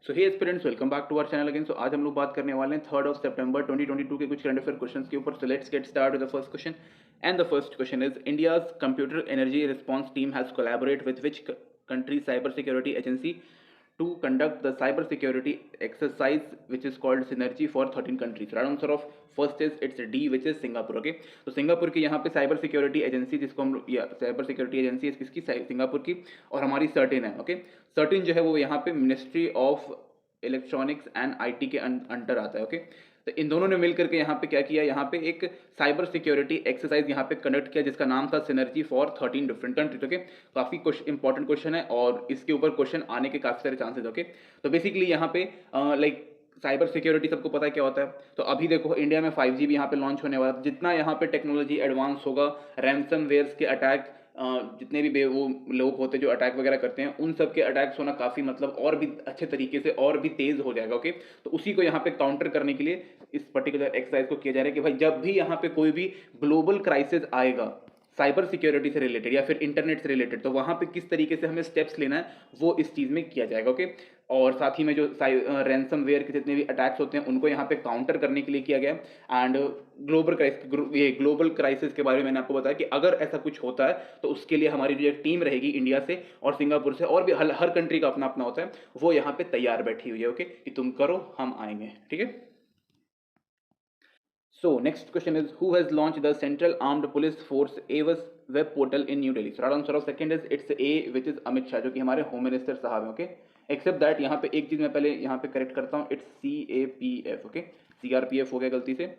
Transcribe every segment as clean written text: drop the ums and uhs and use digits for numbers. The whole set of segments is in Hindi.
So hey aspirants, welcome back to our channel again. So आज हम लोग बात करने वाले हैं 3 सितंबर 2022 के कुछ करंट अफेयर क्वेश्चंस के ऊपर। So let's get start with the first question and the first question is India's computer energy response team has collaborate with which country cyber security agency to conduct the cyber security exercise which is called synergy for 13 countries. Right answer of first is it's D, which is Singapore. Okay, तो सिंगापुर की यहाँ पे साइबर सिक्योरिटी एजेंसी, जिसको हम साइबर सिक्योरिटी एजेंसी किसकी, सिंगापुर की, और हमारी सर्टेन है। ओके, सर्टेन जो है वो यहाँ पे ministry of electronics and IT के अंडर आता है। ओके, तो इन दोनों ने मिलकर के यहाँ पे क्या किया, यहाँ पे एक साइबर सिक्योरिटी एक्सरसाइज यहाँ पे कंडक्ट किया जिसका नाम था synergy for 13 different countries. Okay, काफी इंपॉर्टेंट क्वेश्चन है और इसके ऊपर क्वेश्चन आने के काफी सारे चांसेस। ओके, तो बेसिकली यहाँ पे लाइक साइबर सिक्योरिटी सबको पता है क्या होता है। तो अभी देखो इंडिया में 5G भी यहाँ पे लॉन्च होने वाला है। जितना यहाँ पे टेक्नोलॉजी एडवांस होगा, रैंसम वेयर्स के अटैक, जितने भी वो लोग होते हैं जो अटैक वगैरह करते हैं, उन सब के अटैक्स होना काफ़ी मतलब और भी अच्छे तरीके से और भी तेज़ हो जाएगा। ओके, तो उसी को यहाँ पे काउंटर करने के लिए इस पर्टिकुलर एक्सरसाइज को किया जा रहा है कि भाई जब भी यहाँ पे कोई भी ग्लोबल क्राइसिस आएगा साइबर सिक्योरिटी से रिलेटेड या फिर इंटरनेट से रिलेटेड, तो वहाँ पे किस तरीके से हमें स्टेप्स लेना है वो इस चीज़ में किया जाएगा। ओके, और साथ ही में जो रैंसमवेयर के जितने भी अटैक्स होते हैं उनको यहाँ पे काउंटर करने के लिए किया गया। एंड ग्लोबल क्राइसिस के बारे में मैंने आपको बताया कि अगर ऐसा कुछ होता है तो उसके लिए हमारी जो टीम रहेगी इंडिया से और सिंगापुर से, और भी हर कंट्री का अपना अपना होता है, वो यहाँ पे तैयार बैठी हुई है। ओके, कि तुम करो हम आएंगे। ठीक है। So next question is who has launched the Central Armed Police Force AWAS web portal in New Delhi? So right answer of second is it's A, which is Amit Shah, जो कि हमारे होम मिनिस्टर साहब हैं। ओके, एक्सेप्ट दैट यहाँ पे एक चीज मैं पहले यहाँ पे करेक्ट करता हूँ, इट्स CAPF। ओके, CRPF हो गया गलती से,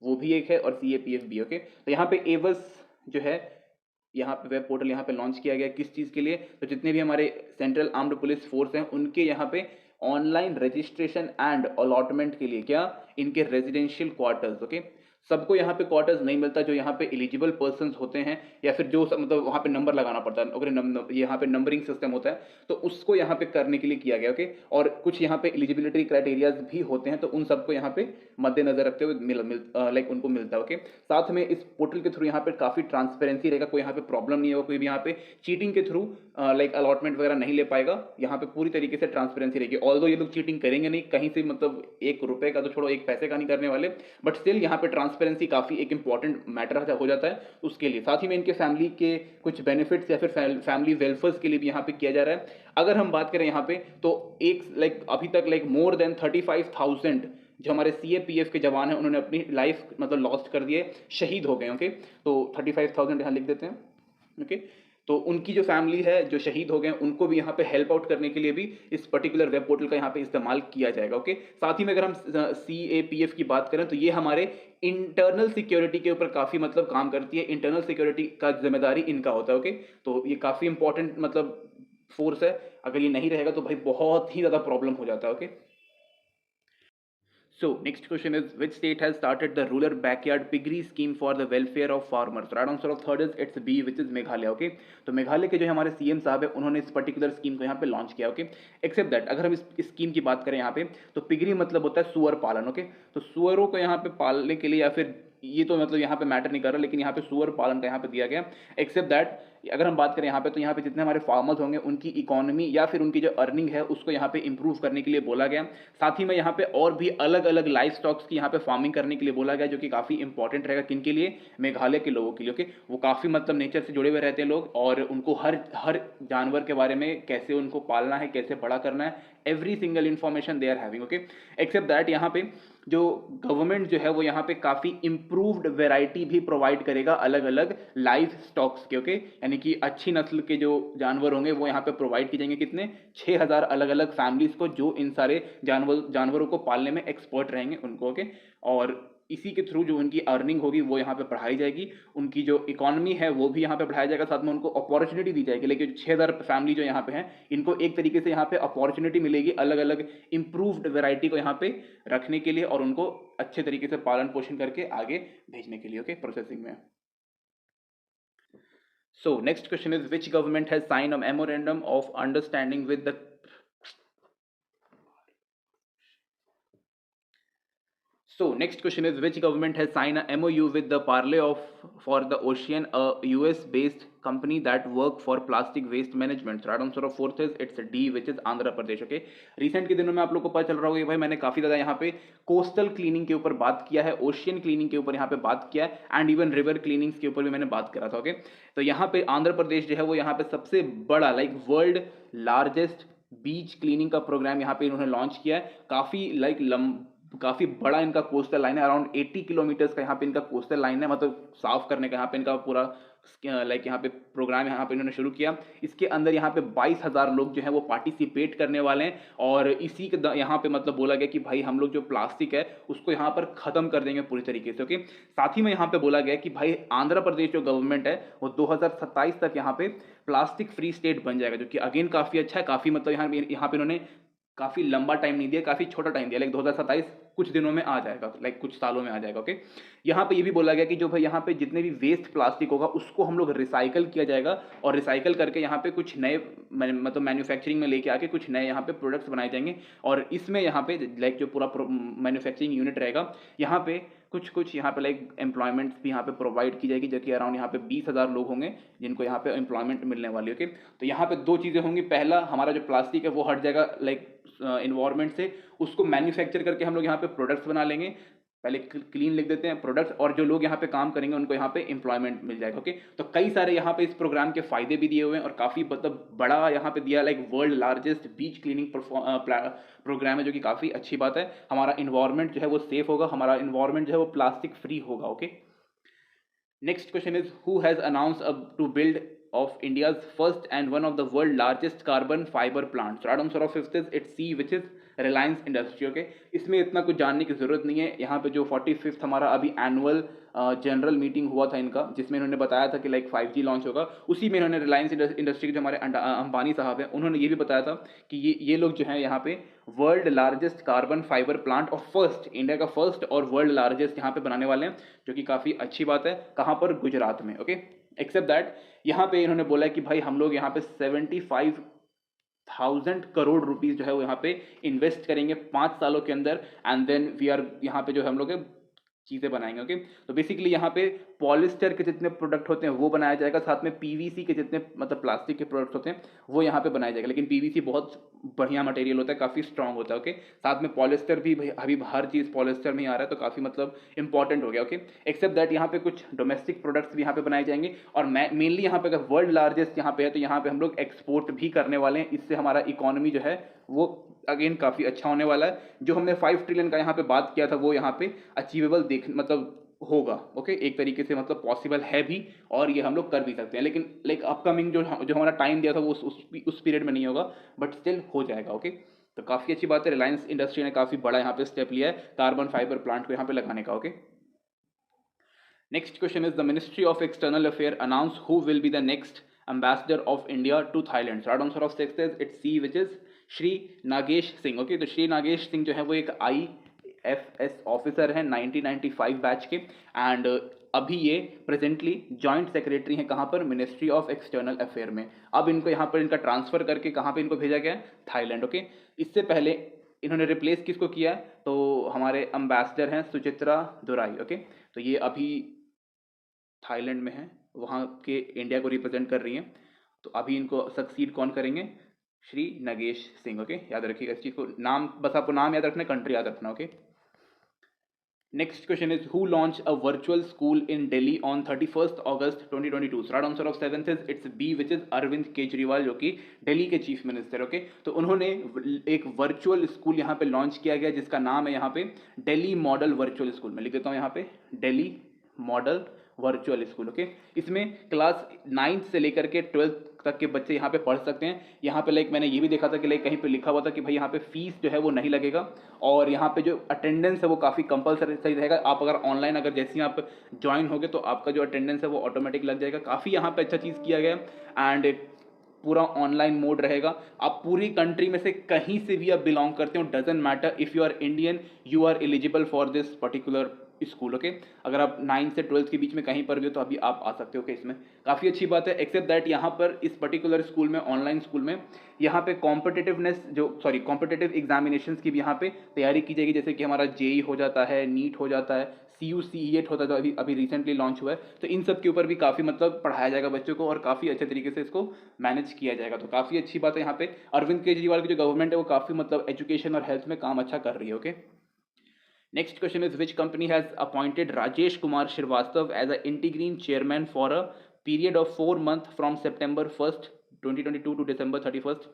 वो भी एक है, और CAPF भी। ओके, तो यहाँ पे AWAS जो है यहाँ पे वेब पोर्टल यहाँ पे लॉन्च किया गया किस चीज़ के लिए, तो जितने भी हमारे सेंट्रल आर्म्ड पुलिस फोर्स हैं उनके यहाँ पे ऑनलाइन रजिस्ट्रेशन एंड अलॉटमेंट के लिए, क्या, इनके रेजिडेंशियल क्वार्टर्स। ओके, सबको यहाँ पे क्वार्टर्स नहीं मिलता, जो यहाँ पे एलिजिबल पर्सन होते हैं या फिर जो मतलब वहाँ पे नंबर लगाना पड़ता है। ओके, यहाँ पे नंबरिंग सिस्टम होता है, तो उसको यहाँ पे करने के लिए किया गया। ओके, और कुछ यहाँ पे एलिजिबिलिटी क्राइटेरियाज भी होते हैं, तो उन सबको यहाँ पे मद्देनजर रखते हुए लाइक उनको मिलता है। ओके, साथ में इस पोर्टल के थ्रू यहाँ पे काफ़ी ट्रांसपेरेंसी रहेगा, कोई यहाँ पे प्रॉब्लम नहीं होगा, कोई भी यहाँ पे चीटिंग के थ्रू लाइक अलॉटमेंट वगैरह नहीं ले पाएगा। यहाँ पे पूरी तरीके से ट्रांसपेरेंसी रहेगी। ऑल्दो ये लोग चीटिंग करेंगे नहीं कहीं से, मतलब ₹1 का तो छोड़ो, 1 पैसे का नहीं करने वाले, बट स्टिल यहाँ पे ट्रांसपेरेंसी काफ़ी एक इंपॉर्टेंट मैटर हो जाता है उसके लिए। साथ ही में इनके फैमिली के कुछ बेनिफिट्स या फिर फैमिली वेलफेयर के लिए भी यहाँ पे किया जा रहा है। अगर हम बात करें यहाँ पे, तो एक लाइक अभी तक लाइक मोर देन 35,000 जो हमारे CAPF के जवान हैं उन्होंने अपनी लाइफ मतलब लॉस्ट कर दिए, शहीद हो गए। ओके, तो 35,000 यहाँ लिख देते हैं। ओके, तो उनकी जो फैमिली है जो शहीद हो गए उनको भी यहाँ पे हेल्प आउट करने के लिए भी इस पर्टिकुलर वेब पोर्टल का यहाँ पे इस्तेमाल किया जाएगा। ओके, साथ ही में अगर हम CAPF की बात करें तो ये हमारे इंटरनल सिक्योरिटी के ऊपर काफ़ी मतलब काम करती है। इंटरनल सिक्योरिटी का जिम्मेदारी इनका होता है। ओके, तो ये काफ़ी इंपॉर्टेंट मतलब फोर्स है, अगर ये नहीं रहेगा तो भाई बहुत ही ज़्यादा प्रॉब्लम हो जाता है। Okay, so next question is which state has started the rural backyard piggery scheme for the welfare of farmers? Right answer of third is it's B, which is Meghalaya. Okay, तो मेघालय के जो हमारे CM साहब है उन्होंने इस पर्टिकुलर स्कीम को यहाँ पे लॉन्च किया। ओके, एक्सेप्ट दैट अगर हम इस स्कीम की बात करें यहाँ पे, तो पिगरी मतलब होता है सुअर पालन। ओके, तो सुअरों को यहाँ पे पालने के लिए, या फिर ये तो मतलब यहाँ पे मैटर नहीं कर रहा, लेकिन यहाँ पे सुअर पालन का यहाँ पे दिया गया। एक्सेप्ट दैट अगर हम बात करें यहाँ पे, तो यहाँ पे जितने हमारे फार्मर्स होंगे उनकी इकोनॉमी या फिर उनकी जो अर्निंग है उसको यहाँ पे इंप्रूव करने के लिए बोला गया। साथ ही में यहाँ पे और भी अलग अलग लाइफ स्टॉक्स की यहाँ पे फार्मिंग करने के लिए बोला गया, जो कि काफ़ी इंपॉर्टेंट रहेगा किन के लिए, मेघालय के लोगों के लिए। ओके, वो काफ़ी मतलब नेचर से जुड़े हुए रहते हैं लोग, और उनको हर हर जानवर के बारे में, कैसे उनको पालना है, कैसे बड़ा करना है, every single information they are having. Okay, except that यहाँ पे जो गवर्नमेंट जो है वो यहाँ पे काफ़ी इंप्रूव्ड वैरायटी भी प्रोवाइड करेगा अलग अलग लाइफ स्टॉक्स के। ओके, यानी कि अच्छी नस्ल के जो जानवर होंगे वो यहाँ पे प्रोवाइड किए जाएंगे, कितने, 6,000 अलग अलग फैमिलीज को, जो इन सारे जानवरों को पालने में एक्सपर्ट रहेंगे उनको। ओके, और इसी के थ्रू जो उनकी अर्निंग होगी वो यहाँ पे बढ़ाई जाएगी, उनकी जो इकोनॉमी है वो भी यहाँ पे बढ़ाया जाएगा, साथ में उनको अपॉर्चुनिटी दी जाएगी। लेकिन 6,000 फैमिली जो यहाँ पे हैं इनको एक तरीके से यहाँ पे अपॉर्चुनिटी मिलेगी अलग अलग इंप्रूव्ड वैरायटी को यहाँ पे रखने के लिए और उनको अच्छे तरीके से पालन पोषण करके आगे भेजने के लिए। ओके, प्रोसेसिंग में। So next question is which government has signed a memorandum of understanding with the So next question is, which government has signed a MOU with the Parle of for the Ocean, a US-based company that work for plastic waste management? So right answer of fourth is it's D, which is Andhra Pradesh. Okay, recent के दिनों में आप लोग को पता चल रहा होगा कि भाई मैंने काफी ज्यादा यहाँ पे कोस्टल क्लीनिंग के ऊपर बात किया है, ओशियन क्लीनिंग के ऊपर यहाँ पे बात किया है, एंड इवन रिवर क्लीनिंग्स के ऊपर भी मैंने बात करा था. ओके, तो यहाँ पे आंध्र प्रदेश जो है वो यहाँ पे सबसे बड़ा like world largest beach cleaning का प्रोग्राम यहाँ पे इन्होंने लॉन्च किया है. काफी काफी बड़ा इनका कोस्टल लाइन है, अराउंड 80 किलोमीटर्स का यहाँ पे इनका कोस्टल लाइन है, मतलब साफ करने का यहाँ पे इनका पूरा लाइक यहाँ पे प्रोग्राम यहाँ पे इन्होंने शुरू किया. इसके अंदर यहाँ पे 22,000 लोग जो है वो पार्टिसिपेट करने वाले हैं, और इसी के यहाँ पे मतलब बोला गया कि भाई हम लोग जो प्लास्टिक है उसको यहाँ पर खत्म कर देंगे पूरी तरीके से. ओके, साथ ही में यहाँ पे बोला गया कि भाई आंध्र प्रदेश जो गवर्नमेंट है वो 2027 तक यहाँ पे प्लास्टिक फ्री स्टेट बन जाएगा, जो कि अगेन काफी अच्छा है. काफी मतलब यहाँ पे इन्होंने काफी लंबा टाइम नहीं दिया, काफी छोटा टाइम दिया, लाइक 2027 कुछ दिनों में आ जाएगा, लाइक कुछ सालों में आ जाएगा. ओके, यहाँ पे ये भी बोला गया कि जो भाई यहाँ पे जितने भी वेस्ट प्लास्टिक होगा उसको हम लोग रिसाइकल किया जाएगा, और रिसाइकल करके यहाँ पे कुछ नए मतलब मैन्युफैक्चरिंग में लेके आके कुछ नए यहाँ पे प्रोडक्ट्स बनाए जाएंगे. और इसमें यहाँ पे लाइक जो पूरा मैन्युफैक्चरिंग यूनिट रहेगा यहाँ पे कुछ यहाँ पे लाइक एम्प्लॉयमेंट्स भी यहाँ पे प्रोवाइड की जाएगी, जो कि अराउंड यहाँ पे 20,000 लोग होंगे जिनको यहाँ पे एम्प्लॉयमेंट मिलने वाली है. ओके, तो यहाँ पे दो चीज़ें होंगी. पहला, हमारा जो प्लास्टिक है वो हट जाएगा लाइक इन्वायरमेंट से, उसको मैन्युफैक्चर करके हम लोग यहाँ पे प्रोडक्ट्स बना लेंगे. पहले क्लीन लिख देते हैं प्रोडक्ट्स, और जो लोग यहाँ पे काम करेंगे उनको यहाँ पे एम्प्लॉयमेंट मिल जाएगा. ओके, तो कई सारे यहाँ पे इस प्रोग्राम के फायदे भी दिए हुए हैं, और काफ़ी मतलब बड़ा यहाँ पे दिया, like world largest beach cleaning programme है, जो कि काफ़ी अच्छी बात है. हमारा इन्वायरमेंट जो है वो सेफ होगा, हमारा इन्वायरमेंट जो है वो प्लास्टिक फ्री होगा. Okay, next question is, who has announced to build of India's first and one of the world largest carbon fiber plants? So right answer of fifth is it's C, which is Reliance industry. Okay, इसमें इतना कुछ जानने की जरूरत नहीं है. यहाँ पे जो 45th हमारा अभी एनुअल जनरल मीटिंग हुआ था इनका, जिसमें इन्होंने बताया था कि लाइक 5G लॉन्च होगा, उसी में इन्होंने रिलायंस इंडस्ट्री के जो हमारे अंबानी साहब हैं उन्होंने ये भी बताया था कि ये लोग जो है यहाँ पे world largest carbon fibre plant और फर्स्ट, इंडिया का फर्स्ट और वर्ल्ड लार्जेस्ट यहाँ पे बनाने वाले हैं, जो कि काफ़ी अच्छी बात है. कहाँ पर? गुजरात में. ओके, एक्सेप्ट दैट यहाँ पे इन्होंने बोला कि भाई हम लोग यहाँ पे 75,000 करोड़ रुपीस जो है वो यहाँ पे इन्वेस्ट करेंगे 5 सालों के अंदर, एंड देन वी आर यहाँ पे जो है हम लोग चीज़ें बनाएंगे. ओके, तो बेसिकली यहाँ पे पॉलिस्टर के जितने प्रोडक्ट होते हैं वो बनाया जाएगा, साथ में पीवीसी के जितने मतलब प्लास्टिक के प्रोडक्ट्स होते हैं वो यहाँ पे बनाया जाएगा. लेकिन पीवीसी बहुत बढ़िया मटेरियल होता है, काफ़ी स्ट्रांग होता है. ओके, साथ में पॉलिस्टर भी, अभी हर चीज़ पॉलिस्टर में आ रहा है, तो काफ़ी मतलब इंपॉर्टेंट हो गया. ओके, एक्सेप्ट दैट यहाँ पे कुछ डोमेस्टिक प्रोडक्ट्स भी यहाँ पे बनाए जाएंगे, और मेनली यहाँ पे अगर वर्ल्ड लार्जेस्ट यहाँ पे है तो यहाँ पे हम लोग एक्सपोर्ट भी करने वाले हैं. इससे हमारा इकोनॉमी जो है वो अगेन काफ़ी अच्छा होने वाला है. जो हमने 5 ट्रिलियन का यहाँ पे बात किया था वो यहाँ पे अचीवेबल मतलब होगा. ओके, एक तरीके से मतलब पॉसिबल है भी, और ये हम लोग कर भी सकते हैं. लेकिन लाइक अपकमिंग जो हमारा टाइम दिया था वो उस पीरियड में नहीं होगा, बट स्टिल हो जाएगा. ओके, तो काफ़ी अच्छी बात है. रिलायंस इंडस्ट्री ने काफ़ी बड़ा यहाँ पे स्टेप लिया है कार्बन फाइबर प्लांट को यहाँ पे लगाने का. Okay, next question is, the ministry of external affair announce who will be the next ambassador of India to Thailand. Right answer of sixth is it's C, which is Shri Nagesh Singh. Okay, तो श्री नागेश सिंह जो है वो एक IFS ऑफिसर हैं 1995 बैच के, एंड अभी ये प्रेजेंटली जॉइंट सेक्रेटरी हैं कहाँ पर? मिनिस्ट्री ऑफ एक्सटर्नल अफेयर में. अब इनको यहाँ पर इनका ट्रांसफर करके कहाँ पे इनको भेजा गया है? थाईलैंड. ओके, इससे पहले इन्होंने रिप्लेस किसको किया है? तो हमारे एम्बेसडर हैं सुचित्रा दुराई. ओके, तो ये अभी थाईलैंड में है, वहाँ के इंडिया को रिप्रेजेंट कर रही हैं. तो अभी इनको सक्सीड कौन करेंगे? श्री नगेश सिंह. ओके, याद रखिएगा इस चीज़ को, नाम बस आपको नाम याद रखना, कंट्री याद रखना. Okay, next question is, who launch a virtual school in Delhi on 31st August 2022. Right answer of seventh is it's B, which is Arvind Kejriwal, जो कि दिल्ली के चीफ मिनिस्टर. ओके, तो उन्होंने एक वर्चुअल स्कूल यहाँ पे लॉन्च किया गया जिसका नाम है यहाँ पे दिल्ली मॉडल वर्चुअल स्कूल. मैं लिख देता हूँ यहाँ पे Delhi model virtual school. Okay, इसमें क्लास 9th से लेकर के 12th तक के बच्चे यहाँ पे पढ़ सकते हैं. यहाँ पे लाइक मैंने ये भी देखा था कि लाइक कहीं पे लिखा हुआ था कि भाई यहाँ पे फीस जो है वो नहीं लगेगा, और यहाँ पे जो अटेंडेंस है वो काफ़ी कंपलसरी सही रहेगा. आप अगर ऑनलाइन अगर जैसे ही आप ज्वाइन होगे तो आपका जो अटेंडेंस है वो ऑटोमेटिक लग जाएगा. काफ़ी यहाँ पे अच्छा चीज़ किया गया, एंड पूरा ऑनलाइन मोड रहेगा. आप पूरी कंट्री में से कहीं से भी आप बिलोंग करते हो, doesn't matter, if you are Indian you are eligible for this particular school, okay. अगर आप 9 से 12 के बीच में कहीं पर भी हो तो अभी आप आ सकते हो, ओके। इसमें काफ़ी अच्छी बात है, एक्सेप्ट दैट यहाँ पर इस पर्टिकुलर स्कूल में, ऑनलाइन स्कूल में, यहाँ पे कॉम्पिटिटिव एग्जामिनेशंस की भी यहाँ पे तैयारी की जाएगी, जैसे कि हमारा जेई हो जाता है, नीट हो जाता है, CUCET होता था, अभी अभी रिसेंटली लॉन्च हुआ है, तो इन सब के ऊपर भी काफ़ी मतलब पढ़ाया जाएगा बच्चों को और काफ़ी अच्छे तरीके से इसको मैनेज किया जाएगा। तो काफ़ी अच्छी बात है, यहाँ पे अरविंद केजरीवाल की जो गवर्नमेंट है वो काफ़ी मतलब एजुकेशन और हेल्थ में काम अच्छा कर रही है, okay. Next question is, which company has appointed Rajesh Kumar Srivastava as an interim chairman for a period of 4 months from September 1st, 2022 to December 31st,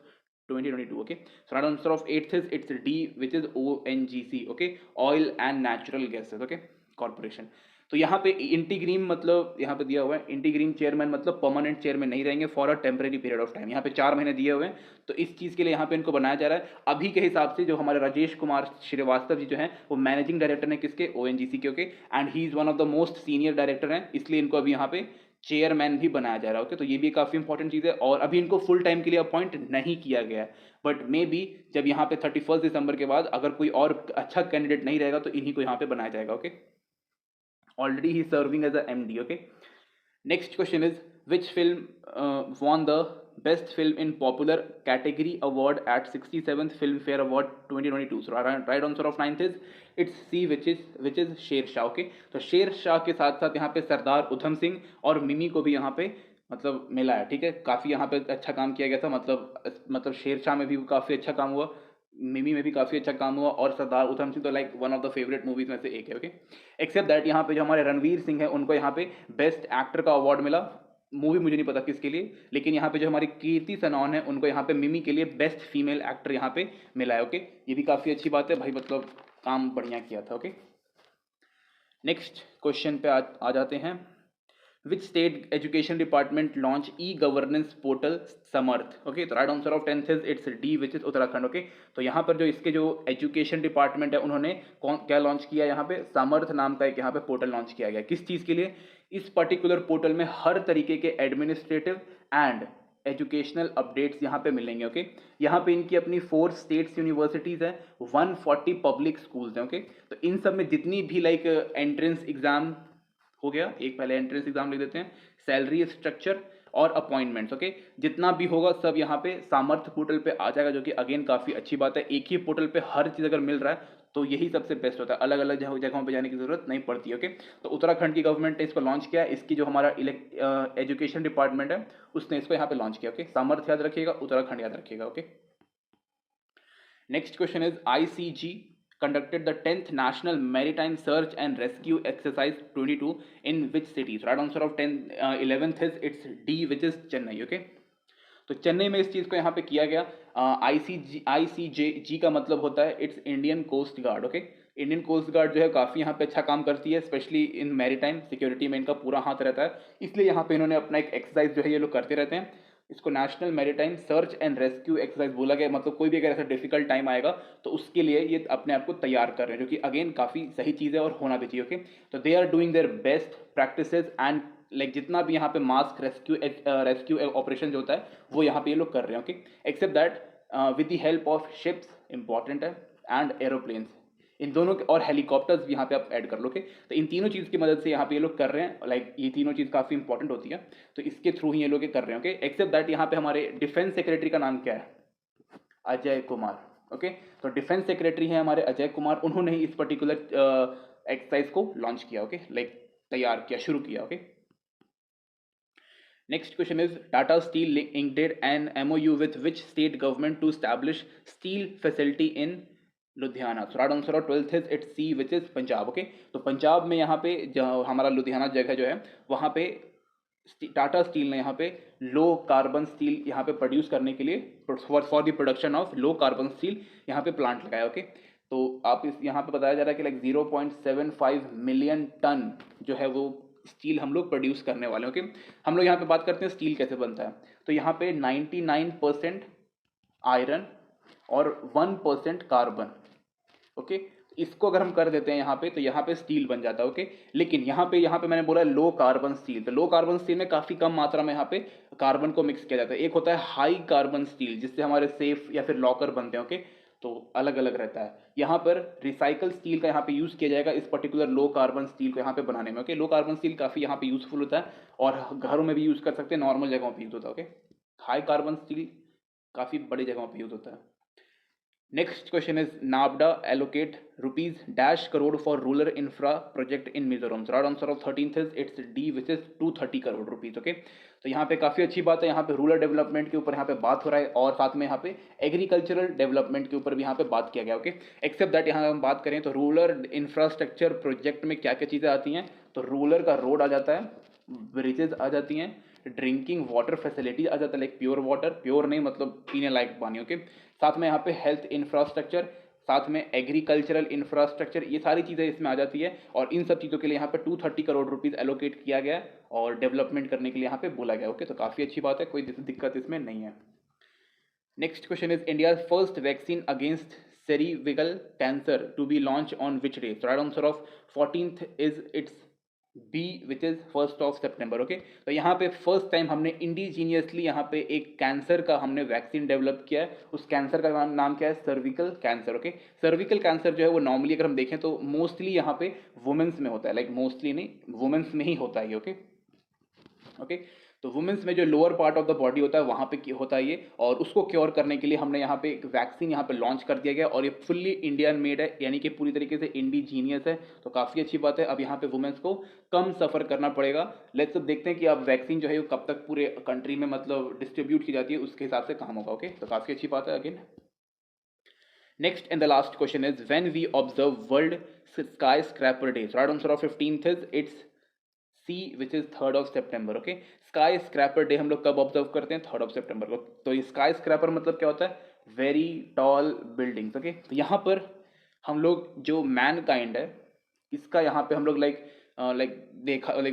2022. Okay. So right answer of 8th is it's D, which is ONGC. Okay. Oil and Natural Gases. Okay. Corporation. तो यहाँ पे इंटीग्रीम मतलब यहाँ पे दिया हुआ है, इंटीग्रीम चेयरमैन मतलब परमानेंट चेयरमैन नहीं रहेंगे for a temporary period of time. यहाँ पे 4 महीने दिए हुए हैं, तो इस चीज़ के लिए यहाँ पे इनको बनाया जा रहा है। अभी के हिसाब से जो हमारे राजेश कुमार श्रीवास्तव जी जो हैं वो मैनेजिंग डायरेक्टर हैं किसके, ONGC के, okay. And he is one of the most senior director हैं, इसलिए इनको अभी यहाँ पे चेयरमैन भी बनाया जा रहा है, ओके। तो ये भी काफ़ी इंपॉर्टेंट चीज़ है, और अभी इनको फुल टाइम के लिए अपॉइंट नहीं किया गया है, बट मे बी जब यहाँ पे 31 दिसंबर के बाद अगर कोई और अच्छा कैंडिडेट नहीं रहेगा तो इन्हीं को यहाँ पे बनाया जाएगा, okay. Already he is serving as a MD, okay. Next question is, which film won the best film in popular category award at 67th Filmfare Award 2022? So right answer of 9th is it's C, which is Sher Shah, okay. तो शेर शाह के साथ साथ यहाँ पे सरदार उधम सिंह और मिमी को भी यहाँ पे मतलब मिला है, ठीक है। काफ़ी यहाँ पे अच्छा काम किया गया था, मतलब शेर शाह में भी काफ़ी अच्छा काम हुआ, मिमी में भी काफ़ी अच्छा काम हुआ, और सरदार उधम सिंह तो like one of the favourite movies में से एक है, ओके। एक्सेप्ट दैट यहाँ पे जो हमारे रणवीर सिंह है उनको यहाँ पे बेस्ट एक्टर का अवार्ड मिला, मूवी मुझे नहीं पता किसके लिए, लेकिन यहाँ पे जो हमारी कीर्ति सनौन है उनको यहाँ पे मिमी के लिए बेस्ट फीमेल एक्टर यहाँ पे मिला है, ओके। ये भी काफ़ी अच्छी बात है भाई, मतलब काम बढ़िया किया था, ओके। नेक्स्ट क्वेश्चन पे आ जाते हैं। Which state education department launch e-governance portal Samarth, okay. तो right answer of 10th is it's D, which is Uttarakhand, okay. तो यहाँ पर जो इसके जो एजुकेशन डिपार्टमेंट है उन्होंने क्या लॉन्च किया, यहाँ पे समर्थ नाम का एक यहाँ पे पोर्टल लॉन्च किया गया। किस चीज़ के लिए? इस पर्टिकुलर पोर्टल में हर तरीके के एडमिनिस्ट्रेटिव एंड एजुकेशनल अपडेट्स यहाँ पे मिलेंगे, ओके। यहाँ पे इनकी अपनी 4 स्टेट्स यूनिवर्सिटीज़ हैं, 140 पब्लिक स्कूल्स हैं, ओके। तो इन सब में जितनी भी लाइक एंट्रेंस एग्जाम हो गया, एक पहले एंट्रेंस एग्जाम लिख देते हैं, सैलरी स्ट्रक्चर और अपॉइंटमेंट्स, ओके। जितना भी होगा सब यहाँ पे सामर्थ्य पोर्टल पे आ जाएगा, जो कि अगेन काफ़ी अच्छी बात है। एक ही पोर्टल पे हर चीज़ अगर मिल रहा है तो यही सबसे बेस्ट होता है, अलग अलग जगहों पे जाने की जरूरत नहीं पड़ती, ओके। तो उत्तराखंड की गवर्नमेंट ने इसको लॉन्च किया, इसकी जो हमारा एजुकेशन डिपार्टमेंट है उसने इसको यहाँ पे लॉन्च किया, ओके। सामर्थ्य याद रखिएगा, उत्तराखंड याद रखिएगा, okay. Next question is, ICG conducted the 10th National Maritime Search and Rescue Exercise 22 in which cities? Right answer of 11th is it's D, which is Chennai, okay. तो चेन्नई में इस चीज़ को यहाँ पे किया गया। ICG का मतलब होता है it's Indian coast guard, okay. Indian coast guard जो है काफ़ी यहाँ पे अच्छा काम करती है, स्पेशली इन मैरीटाइम सिक्योरिटी में इनका पूरा हाथ रहता है, इसलिए यहाँ पे इन्होंने अपना एक एक्सरसाइज जो है ये लोग करते रहते हैं। इसको national maritime search and rescue exercise बोला गया, मतलब कोई भी अगर ऐसा डिफिकल्ट टाइम आएगा तो उसके लिए ये अपने आप को तैयार कर रहे हैं, जो कि अगेन काफ़ी सही चीज़ है और होना भी चाहिए, ओके। तो they are doing their best practices and like जितना भी यहाँ पे मास्क रेस्क्यू ऑपरेशन जो होता है वो यहाँ पे ये लोग कर रहे हैं, okay. Except that with the help of ships, important है, एंड एरोप्लेन्स, इन दोनों के, और हेलीकॉप्टर्स भी यहाँ पे आप ऐड कर लो, ओके। तो इन तीनों चीज़ की मदद से यहाँ पे ये लोग कर रहे हैं, लाइक ये तीनों चीज़ काफ़ी इंपॉर्टेंट होती है, तो इसके थ्रू ही ये लोग कर रहे हैं, ओके। एक्सेप्ट दैट यहाँ पे हमारे डिफेंस सेक्रेटरी का नाम क्या है? अजय कुमार, ओके। तो डिफेंस सेक्रेटरी हैं हमारे अजय कुमार, उन्होंने ही इस पर्टिकुलर एक्सरसाइज को लॉन्च किया, ओके, लाइक तैयार किया, शुरू किया, okay. Next question is, Tata Steel inked an MOU with which state government to establish steel facility in Ludhiana? So right answer of 12th is it's C, which is Punjab, okay. तो पंजाब में यहाँ पे जो हमारा लुधियाना जगह जो है वहाँ पे टाटा स्टील ने यहाँ पे लो कार्बन स्टील यहाँ पे प्रोड्यूस करने के लिए for the production of low carbon steel यहाँ पे प्लांट लगाया, ओके। तो आप इस यहाँ पे बताया जा रहा है कि लाइक 0.75 मिलियन टन जो है वो स्टील हम लोग प्रोड्यूस करने वाले, ओके। हम लोग यहाँ पे बात करते हैं स्टील कैसे बनता है, तो यहाँ पे 99% आयरन और 1% कार्बन, ओके। इसको अगर हम कर देते हैं यहाँ पे तो यहाँ पे स्टील बन जाता है, ओके। लेकिन यहाँ पे मैंने बोला लो कार्बन स्टील, तो लो कार्बन स्टील में काफ़ी कम मात्रा में यहाँ पे कार्बन को मिक्स किया जाता है। एक होता है हाई कार्बन स्टील जिससे हमारे सेफ या फिर लॉकर बनते हैं, ओके। तो अलग अलग रहता है। यहाँ पर रिसाइकल स्टील का यहाँ पे यूज़ किया जाएगा इस पर्टिकुलर लो कार्बन स्टील को यहाँ पे बनाने में। ओके, लो कार्बन स्टील काफ़ी यहाँ पे यूज़फुल होता है और घरों में भी यूज़ कर सकते हैं, नॉर्मल जगहों पे यूज़ होता है। ओके, हाई कार्बन स्टील काफ़ी बड़ी जगहों पे यूज़ होता है। Next question is NAFDA allocate rupees dash crore for rural infra project in Mizoram. So right answer of 13th is it's D, which is 230 crore rupees. Okay, तो यहाँ पे काफ़ी अच्छी बात है, यहाँ पे रूरल डेवलपमेंट के ऊपर यहाँ पे बात हो रहा है और साथ में यहाँ पे एग्रीकल्चरल डेवलपमेंट के ऊपर भी यहाँ पे बात किया गया। ओके, एक्सेप्ट दैट यहाँ हम बात करें तो रूरल इंफ्रास्ट्रक्चर प्रोजेक्ट में क्या क्या चीज़ें आती हैं, तो रूरल का रोड आ जाता है, ब्रिजेज आ जाती हैं, ड्रिंकिंग वाटर फैसिलिटी आ जाता है, लाइक प्योर वाटर, प्योर नहीं मतलब पीने लायक पानी। ओके, साथ में यहाँ पे हेल्थ इंफ्रास्ट्रक्चर, साथ में एग्रीकल्चरल इंफ्रास्ट्रक्चर, ये सारी चीज़ें इसमें आ जाती है और इन सब चीज़ों के लिए यहाँ पे 230 करोड़ रुपीज़ एलोकेट किया गया और डेवलपमेंट करने के लिए यहाँ पे बोला गया। ओके, तो काफ़ी अच्छी बात है, कोई दिक्कत इसमें नहीं है। Next question is India first vaccine against cervical cancer to be launched on which day? Right answer of 14th is it's B, which is 1st of September। Okay, तो यहाँ पे फर्स्ट टाइम हमने इंडिजीनियसली यहाँ पे एक कैंसर का हमने वैक्सीन डेवलप किया है। उस कैंसर का नाम क्या है? Cervical cancer. Okay, cervical cancer जो है वो नॉर्मली अगर हम देखें तो मोस्टली यहाँ पे वुमेन्स में होता है, लाइक मोस्टली नहीं, वुमेन्स में ही होता है ये। ओके ओके, तो वुमेन्स में जो lower part of the body होता है वहाँ पे होता है ये, और उसको क्योर करने के लिए हमने यहाँ पे एक वैक्सीन यहाँ पे लॉन्च कर दिया गया और ये फुल्ली इंडियन मेड है, यानी कि पूरी तरीके से इंडिजीनियस है, तो काफ़ी अच्छी बात है। अब यहाँ पे वुमेन्स को कम सफ़र करना पड़ेगा। लेट्स अब देखते हैं कि अब वैक्सीन जो है वो कब तक पूरे कंट्री में मतलब डिस्ट्रीब्यूट की जाती है, उसके हिसाब से काम होगा। ओके, तो काफ़ी अच्छी बात है again. Next and the last question is when we observe World Skyscraper Day. So right answer of 15th is it's C, which is 3rd of September। Okay, sky scraper day हम लोग कब ऑब्जर्व करते हैं? 3rd of September को। तो ये स्काई स्क्रैपर मतलब क्या होता है? Very tall buildings. ओके, तो यहाँ पर हम लोग जो मैन काइंड है इसका यहाँ पे हम लोग लाइक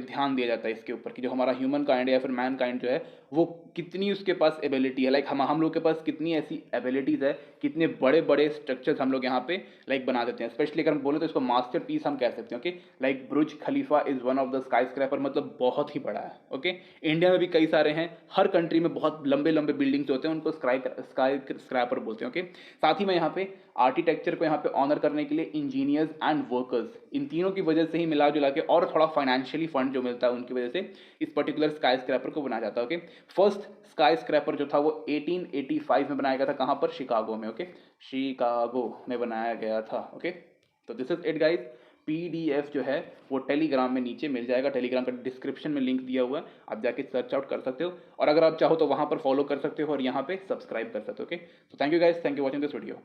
ध्यान दिया जाता है इसके ऊपर कि जो हमारा ह्यूमन काइंड है या फिर मैन काइंड जो है वो कितनी उसके पास एबिलिटी है, लाइक हम लोग के पास कितनी ऐसी एबिलिटीज़ है, कितने बड़े बड़े स्ट्रक्चर्स हम लोग यहाँ पे लाइक बना देते हैं। स्पेशली अगर हम बोले तो इसको मास्टर पीस हम कह सकते हैं। Okay, like Burj Khalifa is one of the sky scraper, मतलब बहुत ही बड़ा है। ओके, इंडिया में भी कई सारे हैं, हर कंट्री में बहुत लंबे लंबे बिल्डिंग्स होते हैं, उनको स्काई स्क्रैपर बोलते हैं। ओके, साथ ही में यहाँ पे आर्किटेक्चर को यहाँ पे ऑनर करने के लिए इंजीनियर्स एंड वर्कर्स, इन तीनों की वजह से ही मिला जुला के और थोड़ा फाइनेंशियली फंड जो मिलता है उनकी वजह से इस पर्टिकुलर स्काई स्क्रैपर को बनाया जाता है। ओके, फर्स्ट स्काई स्क्रैपर जो था वो 1885 में बनाया गया था, कहाँ पर? शिकागो में। ओके, शिकागो में बनाया गया था। ओके, तो this is it guys. PDF जो है वो टेलीग्राम में नीचे मिल जाएगा, टेलीग्राम का डिस्क्रिप्शन में लिंक दिया हुआ है, आप जाके सर्च आउट कर सकते हो और अगर आप चाहो तो वहाँ पर फॉलो कर सकते हो और यहाँ पे सब्सक्राइब कर सकते हो। ओके, तो thank you guys, thank you watching this video.